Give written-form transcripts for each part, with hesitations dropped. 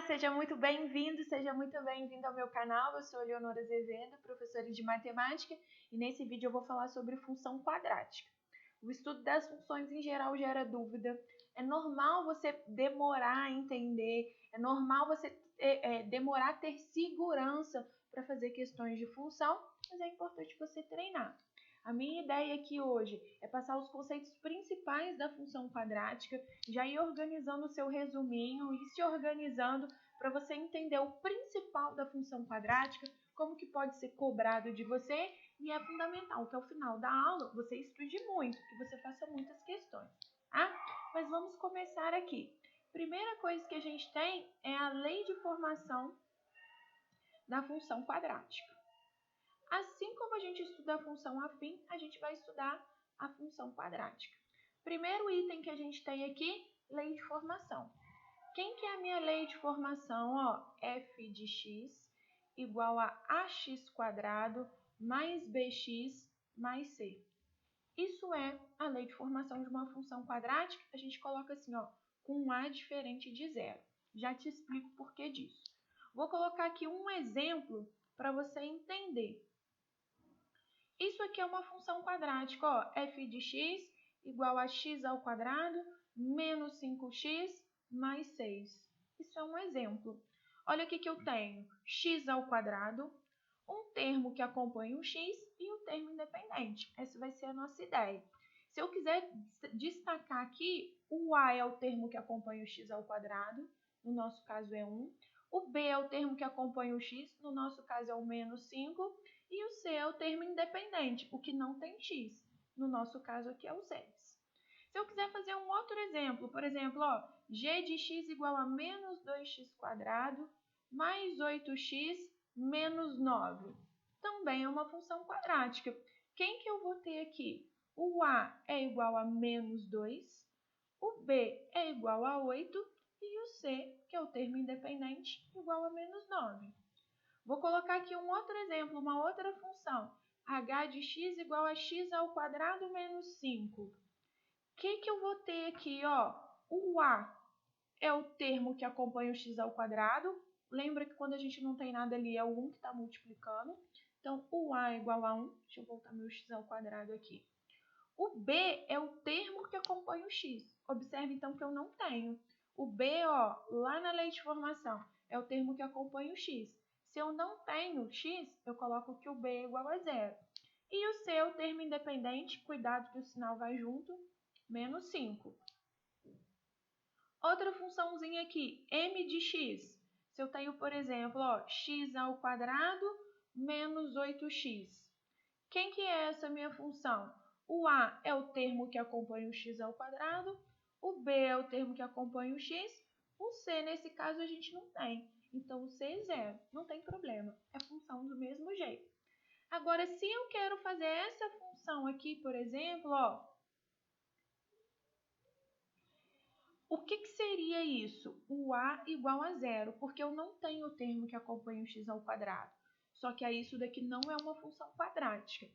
seja muito bem-vindo, seja muito bem-vindo ao meu canal. Eu sou Leonora Azevedo, professora de matemática, e nesse vídeo eu vou falar sobre função quadrática. O estudo das funções em geral gera dúvida. É normal você demorar a entender, é normal você demorar a ter segurança para fazer questões de função, mas é importante você treinar. A minha ideia aqui hoje é passar os conceitos principais da função quadrática, já ir organizando o seu resuminho e se organizando para você entender o principal da função quadrática, como que pode ser cobrado de você, e é fundamental que ao final da aula você estude muito, que você faça muitas questões, tá? Mas vamos começar aqui. Primeira coisa que a gente tem é a lei de formação da função quadrática. Assim como a gente estuda a função afim, a gente vai estudar a função quadrática. Primeiro item que a gente tem aqui, lei de formação. Quem que é a minha lei de formação? Ó, f de x igual a ax quadrado mais bx mais c. Isso é a lei de formação de uma função quadrática. A gente coloca assim, ó, com um a diferente de zero. Já te explico o porquê disso. Vou colocar aqui um exemplo para você entender. Isso aqui é uma função quadrática, ó, f de x igual a x ao quadrado menos 5x mais 6. Isso é um exemplo. Olha aqui que eu tenho x ao quadrado, um termo que acompanha o x e o termo independente. Essa vai ser a nossa ideia. Se eu quiser destacar aqui, o a é o termo que acompanha o x ao quadrado, no nosso caso é 1. O b é o termo que acompanha o x, no nosso caso é o menos 5. E o c é o termo independente, o que não tem x. No nosso caso aqui é o 6. Se eu quiser fazer um outro exemplo, por exemplo, ó, g de x igual a menos 2x quadrado mais 8x menos 9. Também é uma função quadrática. Quem que eu vou ter aqui? O a é igual a menos 2, o b é igual a 8 e o c, que é o termo independente, igual a menos 9. Vou colocar aqui um outro exemplo, uma outra função. h de x igual a x ao quadrado menos 5. O que eu vou ter aqui? Ó? O a é o termo que acompanha o x ao quadrado. Lembra que quando a gente não tem nada ali, é o 1 que está multiplicando. Então, o a é igual a 1. Deixa eu voltar meu x ao quadrado aqui. O b é o termo que acompanha o x. Observe, então, que eu não tenho. O b, ó, lá na lei de formação, é o termo que acompanha o x. Se eu não tenho x, eu coloco que o b é igual a 0. E o c é o termo independente, cuidado que o sinal vai junto, menos 5. Outra funçãozinha aqui, m de x. Se eu tenho, por exemplo, ó, x ao quadrado menos 8x. Quem que é essa minha função? O a é o termo que acompanha o x ao quadrado, o b é o termo que acompanha o x, o c, nesse caso, a gente não tem. Então, o c é 0, não tem problema, é função do mesmo jeito. Agora, se eu quero fazer essa função aqui, por exemplo, ó, o que seria isso? O a igual a 0, porque eu não tenho o termo que acompanha o x ao quadrado. Só que aí isso daqui não é uma função quadrática.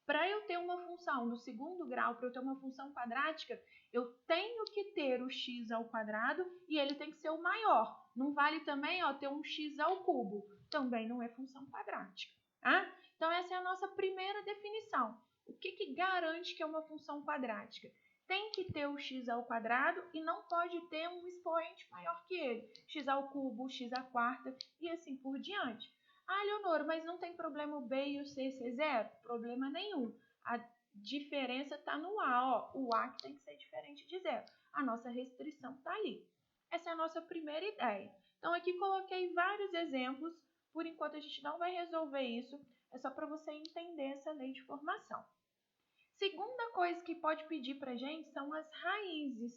Para eu ter uma função do segundo grau, para eu ter uma função quadrática, eu tenho que ter o x ao quadrado e ele tem que ser o maior. Não vale também, ó, ter um x ao cubo. Também não é função quadrática. Tá? Então, essa é a nossa primeira definição. O que garante que é uma função quadrática? Tem que ter o x ao quadrado e não pode ter um expoente maior que ele. X ao cubo, x à quarta e assim por diante. Ah, Leonor, mas não tem problema o b e o c ser 0? Problema nenhum. A diferença está no a, ó. O a que tem que ser diferente de 0. A nossa restrição está ali. Essa é a nossa primeira ideia. Então, aqui coloquei vários exemplos. Por enquanto, a gente não vai resolver isso. É só para você entender essa lei de formação. Segunda coisa que pode pedir para a gente são as raízes.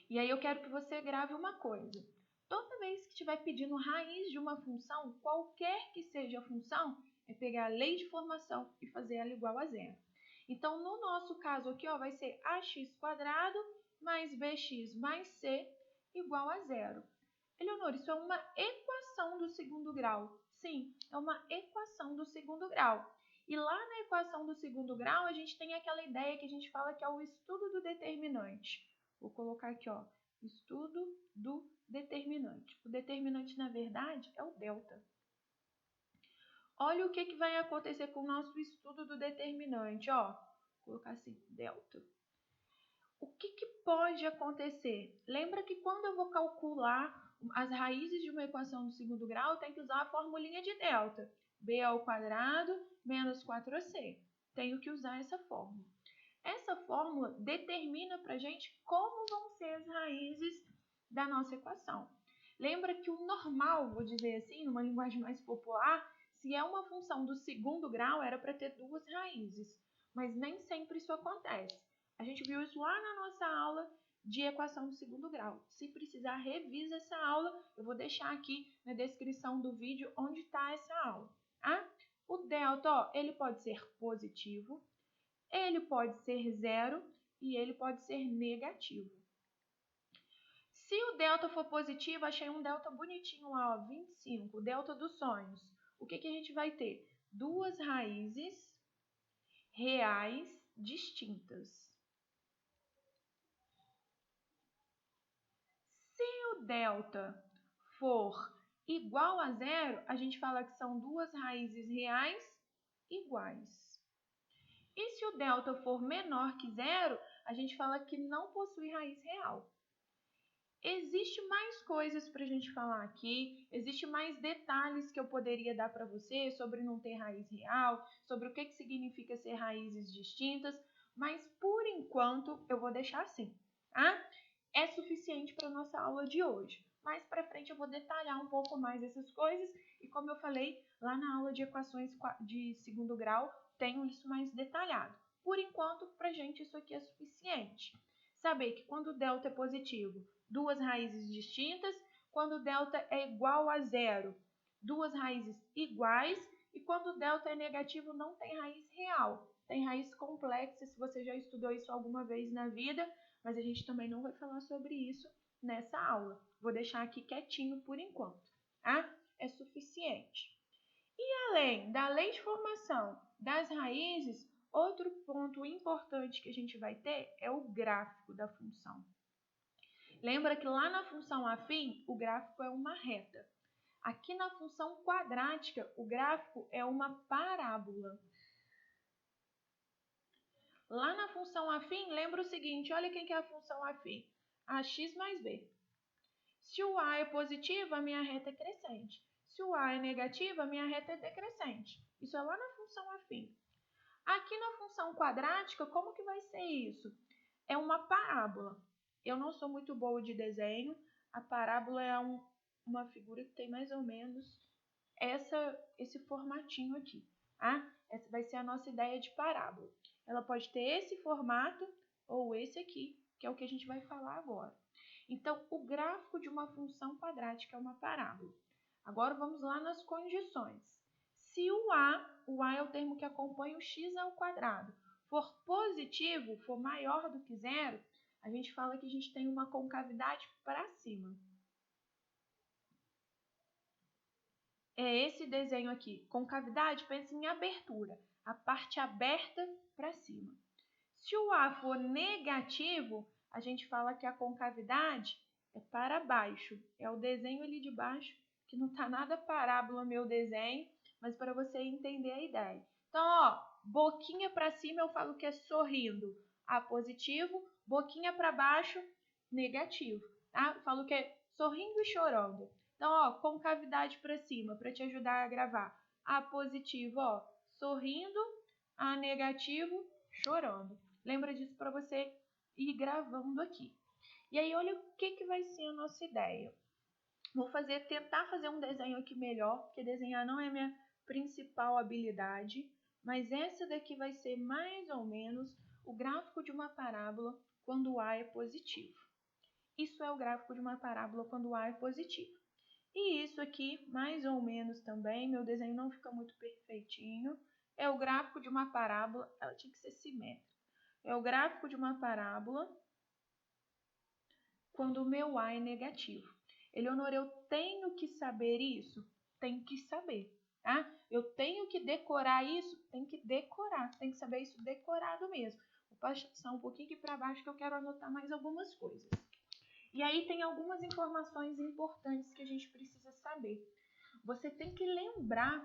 E aí eu quero que você grave uma coisa. Toda vez que estiver pedindo raiz de uma função, qualquer que seja a função, é pegar a lei de formação e fazer ela igual a 0. Então, no nosso caso aqui, ó, vai ser ax quadrado mais bx mais c igual a 0. Eleonora, isso é uma equação do segundo grau. Sim, é uma equação do segundo grau. E lá na equação do segundo grau, a gente tem aquela ideia que a gente fala que é o estudo do determinante. Vou colocar aqui, ó, estudo do determinante. determinante? O determinante, na verdade, é o delta. Olha o que vai acontecer com o nosso estudo do determinante, ó. Vou colocar assim, delta. O que pode acontecer? Lembra que quando eu vou calcular as raízes de uma equação do segundo grau, eu tenho que usar a formulinha de delta. B ao quadrado menos 4ac. Tenho que usar essa fórmula. Essa fórmula determina para a gente como vão ser as raízes da nossa equação. Lembra que o normal, vou dizer assim, numa linguagem mais popular, se é uma função do segundo grau, era para ter duas raízes. Mas nem sempre isso acontece. A gente viu isso lá na nossa aula de equação do segundo grau. Se precisar, revisa essa aula. Eu vou deixar aqui na descrição do vídeo onde está essa aula. Tá? O delta, ó, ele pode ser positivo, ele pode ser zero e ele pode ser negativo. Se o delta for positivo, achei um delta bonitinho lá, ó, 25, o delta dos sonhos. O que a gente vai ter? Duas raízes reais distintas. Se o delta for igual a zero, a gente fala que são duas raízes reais iguais. E se o delta for menor que zero, a gente fala que não possui raiz real. Existe mais coisas para a gente falar aqui, existe mais detalhes que eu poderia dar para você sobre não ter raiz real, sobre o que significa ser raízes distintas, mas por enquanto eu vou deixar assim, tá? É suficiente para a nossa aula de hoje. Mais para frente eu vou detalhar um pouco mais essas coisas e como eu falei, lá na aula de equações de segundo grau, tenho isso mais detalhado. Por enquanto, para a gente isso aqui é suficiente. Saber que quando o delta é positivo, duas raízes distintas, quando o delta é igual a zero, duas raízes iguais, e quando o delta é negativo, não tem raiz real, tem raiz complexa, se você já estudou isso alguma vez na vida, mas a gente também não vai falar sobre isso nessa aula. Vou deixar aqui quietinho por enquanto, tá? É suficiente. E além da lei de formação das raízes, outro ponto importante que a gente vai ter é o gráfico da função. Lembra que lá na função afim, o gráfico é uma reta. Aqui na função quadrática, o gráfico é uma parábola. Lá na função afim, lembra o seguinte, olha quem que é a função afim. Ax mais b. Se o a é positivo, a minha reta é crescente. Se o a é negativo, a minha reta é decrescente. Isso é lá na função afim. Aqui na função quadrática, como que vai ser isso? É uma parábola. Eu não sou muito boa de desenho. A parábola é uma figura que tem mais ou menos esse formatinho aqui. Tá? Essa vai ser a nossa ideia de parábola. Ela pode ter esse formato ou esse aqui, que é o que a gente vai falar agora. Então, o gráfico de uma função quadrática é uma parábola. Agora, vamos lá nas condições. Se o A é o termo que acompanha o x ao quadrado, for positivo, for maior do que zero, a gente fala que a gente tem uma concavidade para cima. É esse desenho aqui. Concavidade, pensa em abertura, a parte aberta para cima. Se o A for negativo, a gente fala que a concavidade é para baixo. É o desenho ali de baixo, que não está nada parábola meu desenho, mas para você entender a ideia. Então, ó, boquinha para cima eu falo que é sorrindo, A positivo, boquinha para baixo, negativo, tá? Eu falo que é sorrindo e chorando. Então, ó, concavidade para cima, para te ajudar a gravar. A positivo, ó, sorrindo, A negativo, chorando. Lembra disso para você ir gravando aqui. E aí, olha o que vai ser a nossa ideia. Vou tentar fazer um desenho aqui melhor, porque desenhar não é minha principal habilidade, mas essa daqui vai ser mais ou menos o gráfico de uma parábola quando o A é positivo. Isso é o gráfico de uma parábola quando o A é positivo. E isso aqui, mais ou menos também, meu desenho não fica muito perfeitinho, é o gráfico de uma parábola, ela tinha que ser simétrica. É o gráfico de uma parábola quando o meu A é negativo. Eleonora, eu tenho que saber isso? Tenho que saber, tá? Eu tenho que decorar isso? Tem que decorar, tem que saber isso decorado mesmo. Vou passar um pouquinho aqui para baixo que eu quero anotar mais algumas coisas. E aí tem algumas informações importantes que a gente precisa saber. Você tem que lembrar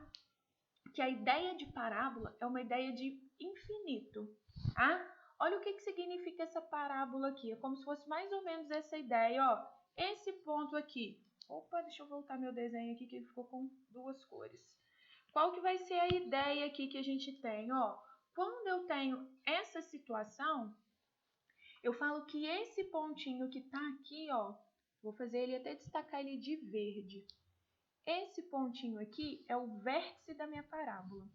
que a ideia de parábola é uma ideia de infinito, tá? Olha o que significa essa parábola aqui. É como se fosse mais ou menos essa ideia, ó. Esse ponto aqui. Opa, deixa eu voltar meu desenho aqui que ele ficou com duas cores. Qual que vai ser a ideia aqui que a gente tem, ó? Quando eu tenho essa situação, eu falo que esse pontinho que tá aqui, ó, vou fazer ele até destacar ele de verde. Esse pontinho aqui é o vértice da minha parábola.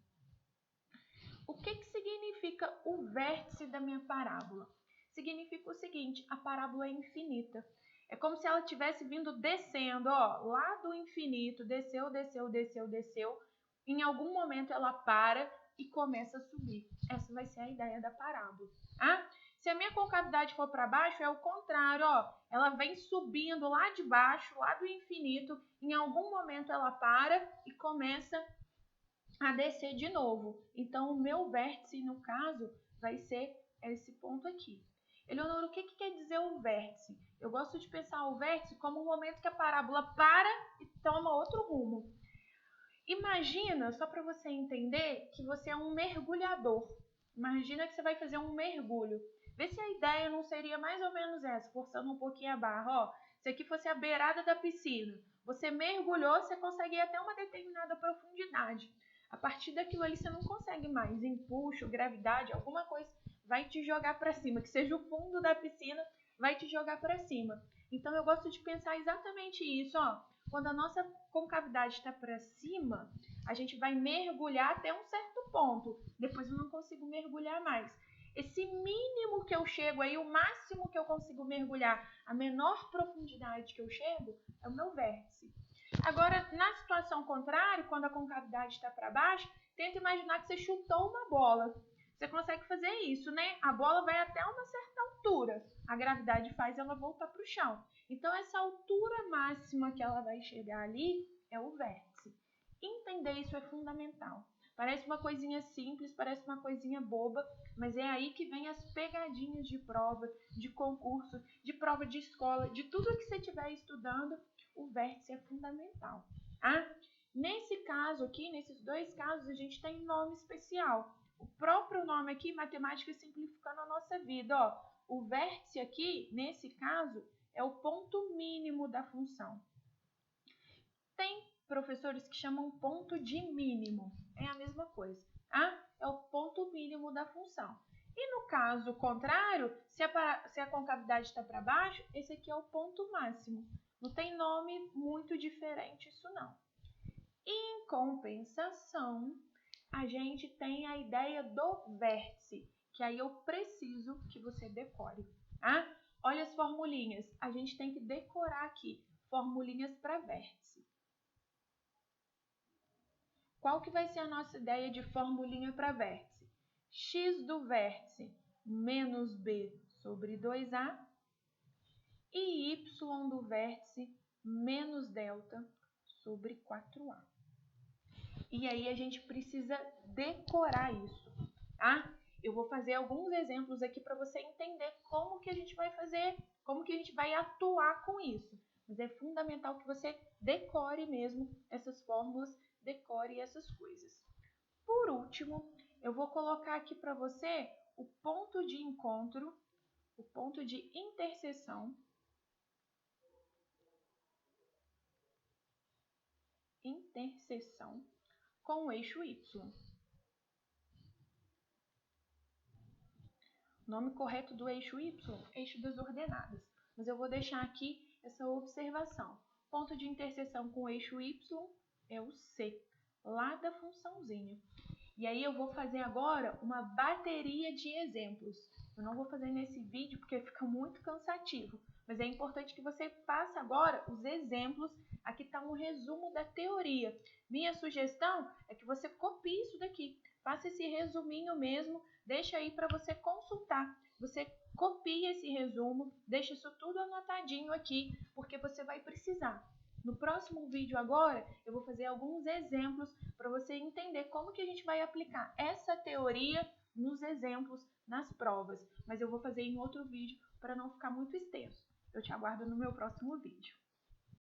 O que significa o vértice da minha parábola? Significa o seguinte, a parábola é infinita. É como se ela tivesse vindo descendo, ó, lá do infinito, desceu, desceu, desceu, desceu. Em algum momento ela para e começa a subir. Essa vai ser a ideia da parábola. Ah? Se a minha concavidade for para baixo, é o contrário, ó. Ela vem subindo lá de baixo, lá do infinito. Em algum momento ela para e começa a descer de novo. Então, o meu vértice, no caso, vai ser esse ponto aqui. Eleonora, o que quer dizer o vértice? Eu gosto de pensar o vértice como o momento que a parábola para e toma outro rumo. Imagina, só para você entender, que você é um mergulhador. Imagina que você vai fazer um mergulho. Vê se a ideia não seria mais ou menos essa, forçando um pouquinho a barra. Ó, se aqui fosse a beirada da piscina, você mergulhou, você consegue ir até uma determinada profundidade. A partir daquilo ali você não consegue mais. Empuxo, gravidade, alguma coisa vai te jogar para cima. Que seja o fundo da piscina, vai te jogar para cima. Então eu gosto de pensar exatamente isso, ó. Quando a nossa concavidade está para cima, a gente vai mergulhar até um certo ponto. Depois eu não consigo mergulhar mais. Esse mínimo que eu chego aí, o máximo que eu consigo mergulhar, a menor profundidade que eu chego, é o meu vértice. Agora, na situação contrária, quando a concavidade está para baixo, tenta imaginar que você chutou uma bola. Você consegue fazer isso, né? A bola vai até uma certa altura. A gravidade faz ela voltar para o chão. Então, essa altura máxima que ela vai chegar ali é o vértice. Entender isso é fundamental. Parece uma coisinha simples, parece uma coisinha boba, mas é aí que vem as pegadinhas de prova, de concurso, de prova de escola, de tudo que você estiver estudando, o vértice é fundamental. Ah? Nesse caso aqui, nesses dois casos, a gente tem nome especial. O próprio nome aqui, matemática simplificando a nossa vida. Ó, o vértice aqui, nesse caso, é o ponto mínimo da função. Tem professores que chamam ponto de mínimo. É a mesma coisa. Ah? É o ponto mínimo da função. E no caso contrário, se a concavidade está para baixo, esse aqui é o ponto máximo. Não tem nome muito diferente isso não. Em compensação, a gente tem a ideia do vértice, que aí eu preciso que você decore. Ah? Olha as formulinhas. A gente tem que decorar aqui. Formulinhas para vértice. Qual que vai ser a nossa ideia de formulinha para vértice? X do vértice menos B sobre 2A e Y do vértice menos delta sobre 4A. E aí a gente precisa decorar isso, tá? Eu vou fazer alguns exemplos aqui para você entender como que a gente vai fazer, como que a gente vai atuar com isso. Mas é fundamental que você decore mesmo essas fórmulas, decore essas coisas. Por último, eu vou colocar aqui para você o ponto de encontro, o ponto de interseção, com o eixo Y. O nome correto do eixo Y, eixo das ordenadas. Mas eu vou deixar aqui essa observação. Ponto de interseção com o eixo Y é o C, lá da funçãozinha. E aí eu vou fazer agora uma bateria de exemplos. Eu não vou fazer nesse vídeo porque fica muito cansativo, mas é importante que você faça agora os exemplos. Aqui está um resumo da teoria. Minha sugestão é que você copie isso daqui. Faça esse resuminho mesmo, deixa aí para você consultar. Você copia esse resumo, deixa isso tudo anotadinho aqui, porque você vai precisar. No próximo vídeo agora, eu vou fazer alguns exemplos para você entender como que a gente vai aplicar essa teoria nos exemplos, nas provas. Mas eu vou fazer em outro vídeo para não ficar muito extenso. Eu te aguardo no meu próximo vídeo.